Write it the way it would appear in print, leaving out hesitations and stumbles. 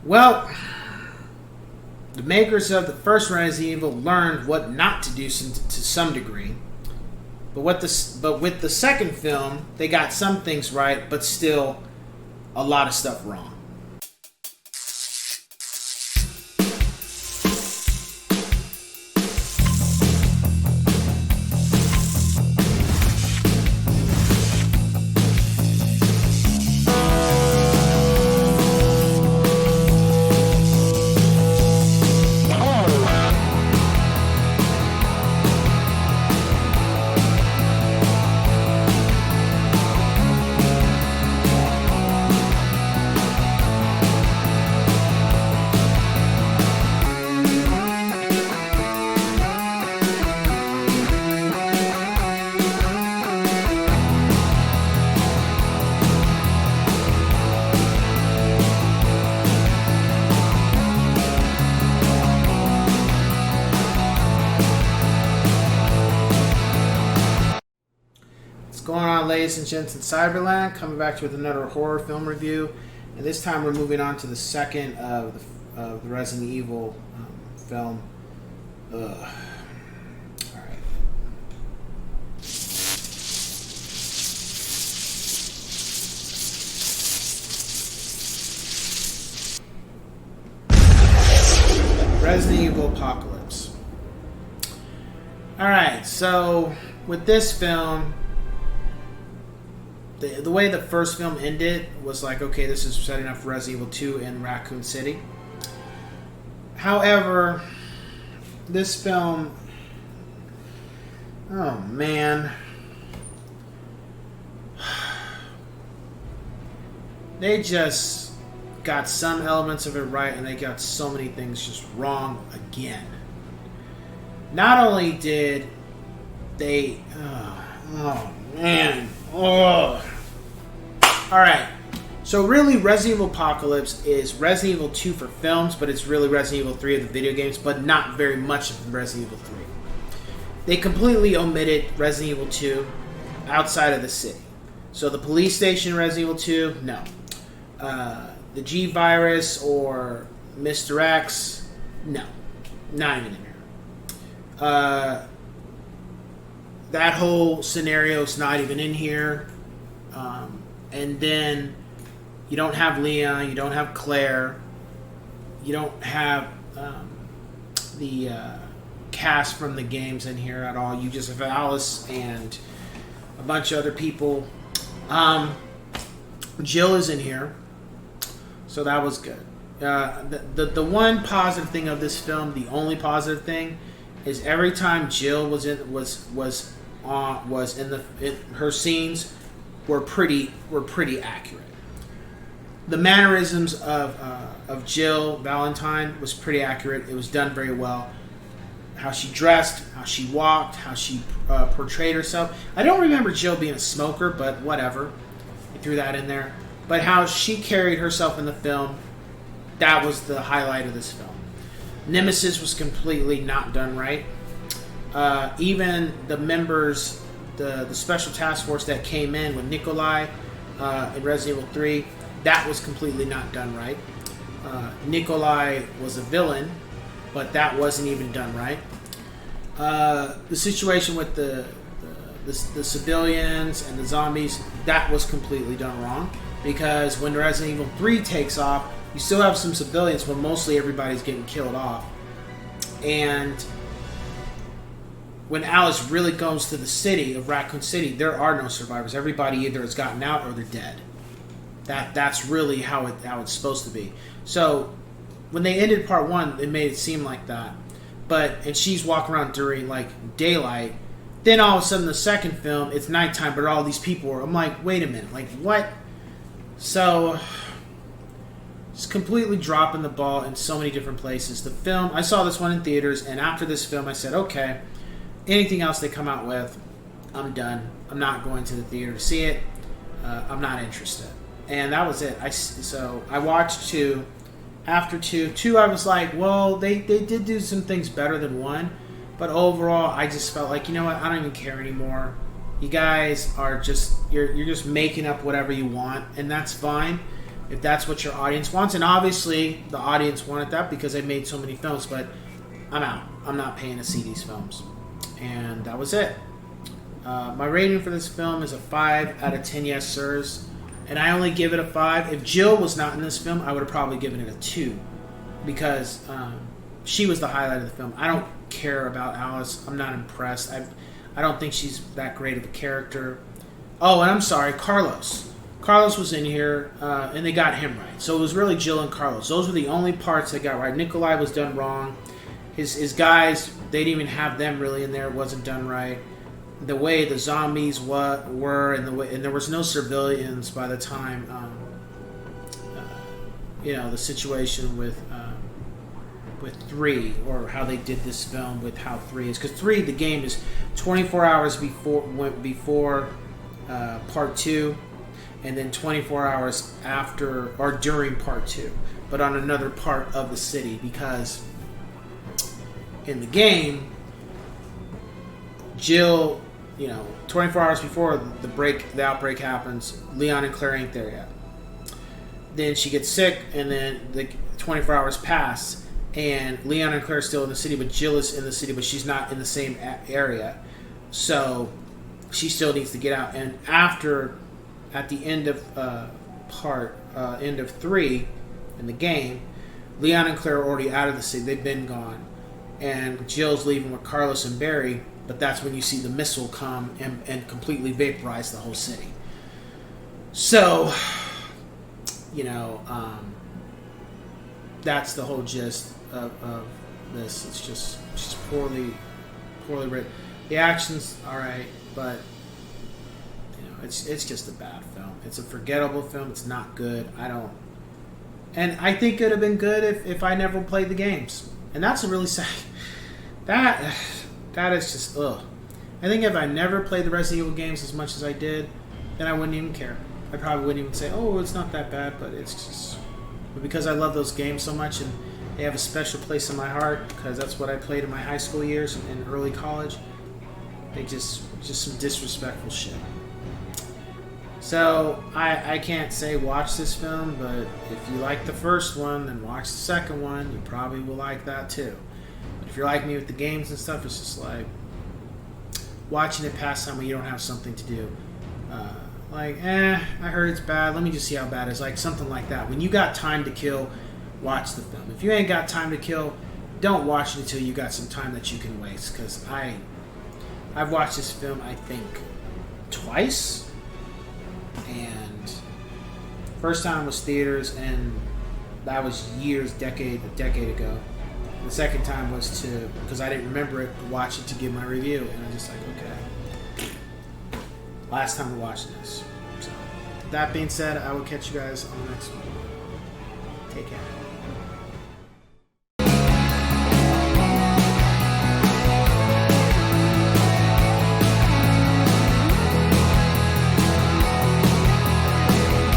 Well, the makers of the first Resident Evil learned what not to do to some degree. But with the second film, they got some things right, but still a lot of stuff wrong. Going on, ladies and gents, in Cyberland, coming back to you with another horror film review, and this time we're moving on to the second of the Resident Evil film. All right. Resident Evil Apocalypse. All right, so with this film, the way the first film ended was like, okay, this is setting up for Resident Evil 2 in Raccoon City. However, this film, oh man, they just got some elements of it right, and they got so many things just wrong again. Not only did they, oh man, oh. Alright, so really Resident Evil Apocalypse is Resident Evil 2 for films, but it's really Resident Evil 3 of the video games, but not very much of Resident Evil 3. They completely omitted Resident Evil 2 outside of the city. So the police station in Resident Evil 2, no. The G-Virus or Mr. X, no. Not even in here. That whole scenario's not even in here. And then you don't have Leon, you don't have Claire, you don't have the cast from the games in here at all. You just have Alice and a bunch of other people. Jill is in here, so that was good. The one positive thing of this film, the only positive thing, is every time Jill was in her scenes were pretty accurate. The mannerisms of Jill Valentine was pretty accurate. It was done very well. How she dressed, how she walked, how she portrayed herself. I don't remember Jill being a smoker, but whatever. I threw that in there. But how she carried herself in the film, that was the highlight of this film. Nemesis was completely not done right. Even the members, the special task force that came in with Nikolai in Resident Evil 3, that was completely not done right. Nikolai was a villain, but that wasn't even done right. The situation with the civilians and the zombies, that was completely done wrong, because when Resident Evil 3 takes off, you still have some civilians, but mostly everybody's getting killed off. And when Alice really goes to the city of Raccoon City, there are no survivors. Everybody either has gotten out or they're dead. That's really how it's supposed to be. So when they ended part 1, it made it seem like that. And she's walking around during like daylight. Then all of a sudden the second film, it's nighttime, but all these people are. I'm like, wait a minute, like what? So it's completely dropping the ball in so many different places. The film, I saw this one in theaters, and after this film, I said, okay. Anything else they come out with, I'm done. I'm not going to the theater to see it. I'm not interested. And that was it. So I watched 2. After 2, I was like, well, they did do some things better than 1. But overall, I just felt like, you know what? I don't even care anymore. You guys are just, you're just making up whatever you want. And that's fine. if that's what your audience wants. And obviously, the audience wanted that because they made so many films. But I'm out. I'm not paying to see these films. And that was it. My rating for this film is a 5 out of 10 yes sirs. And I only give it a 5. If Jill was not in this film, I would have probably given it a 2. Because she was the highlight of the film. I don't care about Alice. I'm not impressed. I don't think she's that great of a character. Oh, and I'm sorry, Carlos. Carlos was in here, and they got him right. So it was really Jill and Carlos. Those were the only parts they got right. Nikolai was done wrong. His guys, they didn't even have them really in there. It wasn't done right. The way the zombies were, and there was no civilians by the time, the situation with 3, or how they did this film with how 3 is. Because 3, the game is 24 hours before part 2, and then 24 hours after or during part 2, but on another part of the city. Because in the game, Jill, 24 hours before the outbreak happens, Leon and Claire ain't there yet. Then she gets sick, and then the 24 hours pass, and Leon and Claire are still in the city, but Jill is in the city, but she's not in the same area. So she still needs to get out. And at the end of end of 3 in the game, Leon and Claire are already out of the city. They've been gone. And Jill's leaving with Carlos and Barry, but that's when you see the missile come and completely vaporize the whole city. So, that's the whole gist of this. It's just poorly written. The action's alright, but it's just a bad film. It's a forgettable film. It's not good. And I think it would have been good if I never played the games. And that's a really sad. That is just ugh. I think if I never played the Resident Evil games as much as I did, then I wouldn't even care. I probably wouldn't even say, "Oh, it's not that bad," but it's just. But because I love those games so much, and they have a special place in my heart, because that's what I played in my high school years and early college. They just some disrespectful shit. So I can't say watch this film, but if you like the first one, then watch the second one. You probably will like that too. But if you're like me with the games and stuff, it's just like watching it past time when you don't have something to do. I heard it's bad. Let me just see how bad it is. Like something like that. When you got time to kill, watch the film. If you ain't got time to kill, don't watch it until you got some time that you can waste. Because I've watched this film, I think, twice. And first time was theaters, and that was a decade ago. The second time was because I didn't remember it, to watch it to give my review, and I was just like, okay. Last time we're watching this. So, that being said, I will catch you guys on the next one. Take care.